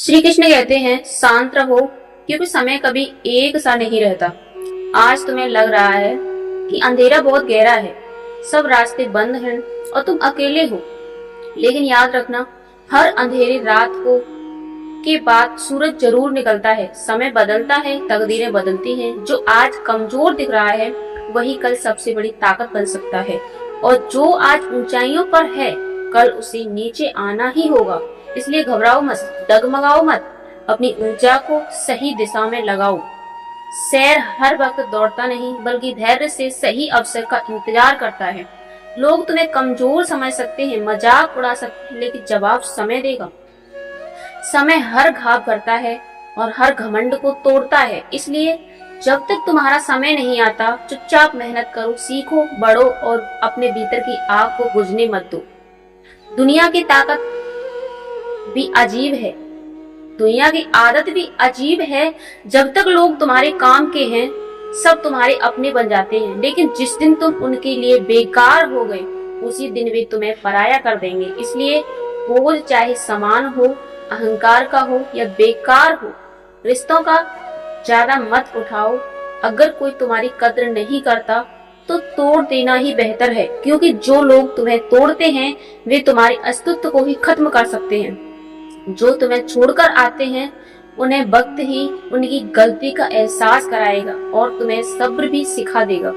श्री कृष्ण कहते हैं शांत रहो, क्योंकि समय कभी एक सा नहीं रहता। आज तुम्हें लग रहा है कि अंधेरा बहुत गहरा है, सब रास्ते बंद हैं और तुम अकेले हो, लेकिन याद रखना, हर अंधेरी रात को के बाद सूरज जरूर निकलता है। समय बदलता है, तकदीरें बदलती हैं। जो आज कमजोर दिख रहा है वही कल सबसे बड़ी ताकत बन सकता है, और जो आज ऊंचाइयों पर है कल उसे नीचे आना ही होगा। इसलिए घबराओ मत, डगमगाओ मत, अपनी ऊर्जा को सही दिशा में लगाओ। शैर हर वक्त दौड़ता नहीं, बल्कि धैर्य से सही अवसर का इंतजार करता है। लोग तुम्हें कमजोर समझ सकते हैं, मजाक उड़ा सकते हैं, लेकिन जवाब समय देगा। समय हर घाव करता है और हर घमंड को तोड़ता है। इसलिए जब तक तुम्हारा समय नहीं आता, चुपचाप मेहनत करो, सीखो, बढ़ो और अपने भीतर की आग को बुझने मत दो। दुनिया की ताकत भी अजीब है, दुनिया की आदत भी अजीब है। जब तक लोग तुम्हारे काम के हैं, सब तुम्हारे अपने बन जाते हैं, लेकिन जिस दिन तुम उनके लिए बेकार हो गए, उसी दिन वे तुम्हें पराया कर देंगे। इसलिए बोझ चाहे समान हो, अहंकार का हो या बेकार हो, रिश्तों का ज्यादा मत उठाओ। अगर कोई तुम्हारी कद्र नहीं करता तो तोड़ देना ही बेहतर है, क्योंकि जो लोग तुम्हें तोड़ते हैं वे तुम्हारे अस्तित्व को ही खत्म कर सकते हैं। जो तुम्हें छोड़कर आते हैं उन्हें वक्त ही उनकी गलती का एहसास कराएगा और तुम्हें सब्र भी सिखा देगा।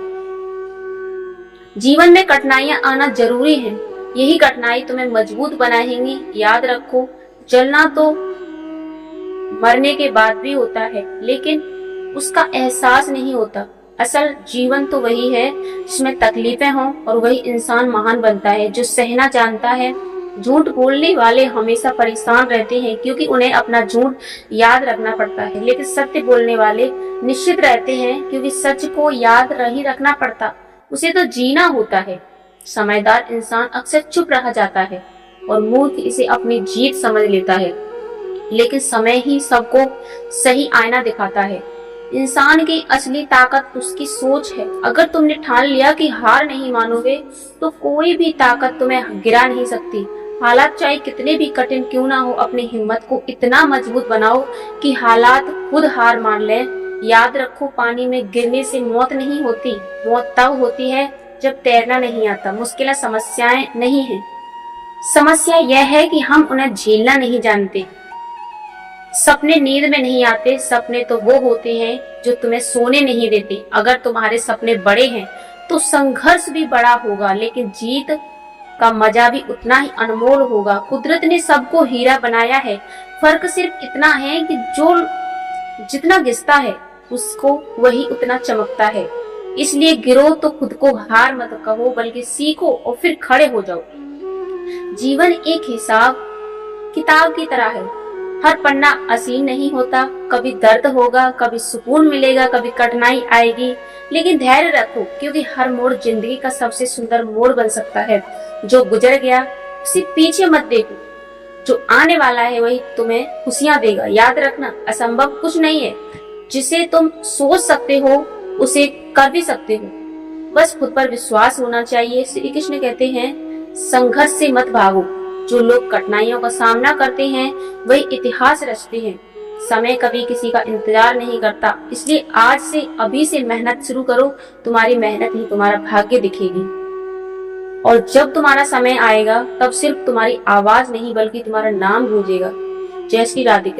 जीवन में कठिनाइयां आना जरूरी है, यही कठिनाई तुम्हें मजबूत बनाएंगी। याद रखो, जलना तो मरने के बाद भी होता है, लेकिन उसका एहसास नहीं होता। असल जीवन तो वही है जिसमें तकलीफें हों, और वही इंसान महान बनता है जो सहना जानता है। झूठ बोलने वाले हमेशा परेशान रहते हैं, क्योंकि उन्हें अपना झूठ याद रखना पड़ता है, लेकिन सत्य बोलने वाले निश्चित रहते हैं, क्योंकि सच को याद नहीं रखना पड़ता, उसे तो जीना होता है। समझदार इंसान अक्सर चुप रह जाता है और मूर्ख इसे अपनी जीत समझ लेता है, लेकिन समय ही सबको सही आईना दिखाता है। इंसान की असली ताकत उसकी सोच है। अगर तुमने ठान लिया कि हार नहीं मानोगे, तो कोई भी ताकत तुम्हें गिरा नहीं सकती। हालात चाहे कितने भी कठिन क्यों ना हो, अपनी हिम्मत को इतना मजबूत बनाओ कि हालात खुद हार मान ले। याद रखो, पानी में गिरने से मौत नहीं होती, मौत तब होती है जब तैरना नहीं आता। मुश्किलें समस्याएं नहीं है, समस्या यह है कि हम उन्हें झेलना नहीं जानते। सपने नींद में नहीं आते, सपने तो वो होते हैं जो तुम्हें सोने नहीं देते। अगर तुम्हारे सपने बड़े हैं तो संघर्ष भी बड़ा होगा, लेकिन जीत का मजा भी उतना ही अनमोल होगा। कुदरत ने सबको हीरा बनाया है, फर्क सिर्फ इतना है कि जो जितना घिसता है उसको वही उतना चमकता है। इसलिए गिरो तो खुद को हार मत कहो, बल्कि सीखो और फिर खड़े हो जाओ। जीवन एक हिसाब किताब की तरह है, हर पन्ना असीम नहीं होता। कभी दर्द होगा, कभी सुकून मिलेगा, कभी कठिनाई आएगी, लेकिन धैर्य रखो, क्योंकि हर मोड़ जिंदगी का सबसे सुंदर मोड़ बन सकता है। जो गुजर गया उसे पीछे मत देखो, जो आने वाला है वही तुम्हें खुशियां देगा। याद रखना, असंभव कुछ नहीं है, जिसे तुम सोच सकते हो उसे कर भी सकते हो, बस खुद पर विश्वास होना चाहिए। श्री कृष्ण कहते हैं संघर्ष से मत भागो। जो लोग कठिनाइयों का सामना करते हैं वही इतिहास रचते हैं। समय कभी किसी का इंतजार नहीं करता, इसलिए आज से अभी से मेहनत शुरू करो। तुम्हारी मेहनत ही तुम्हारा भाग्य दिखेगी, और जब तुम्हारा समय आएगा तब सिर्फ तुम्हारी आवाज नहीं बल्कि तुम्हारा नाम गूंजेगा। जय श्री राधे कृष्ण।